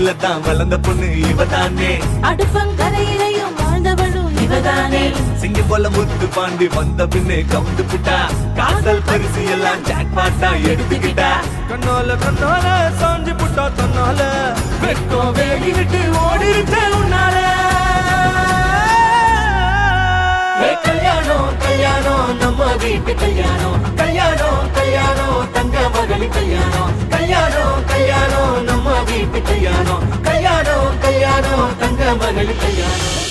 வீட்டுல தான் வளர்ந்த பொண்ணு இவதானே. அடுப்பங்கரையிலையும் வாழ்ந்தவளும் இவதானே. சிங்கம் போல முத்து பாண்டி வந்த பின்னே கவுந்து புட்டா. காதல் பரிசு எல்லாம் ஜாக் பாட்டா எடுத்துக்கிட்டா. கண்ணால கண்ணால சாஞ்சி புட்டா தன்னால. வெட்கம் வேடி விட்டு ஓடிருச்சே உன்னால. கல்யாணம் கல்யாணம் நம்ம வீட்டு கல்யாணம். கல்யாணம் கல்யாணம் தங்க மகளி கல்யாணம். கல்யாணம் கல்யாணம் நம்ம வீட்டு கல்யாணம். கல்யாணம் கல்யாணம் தங்க மகளி கல்யாணம்.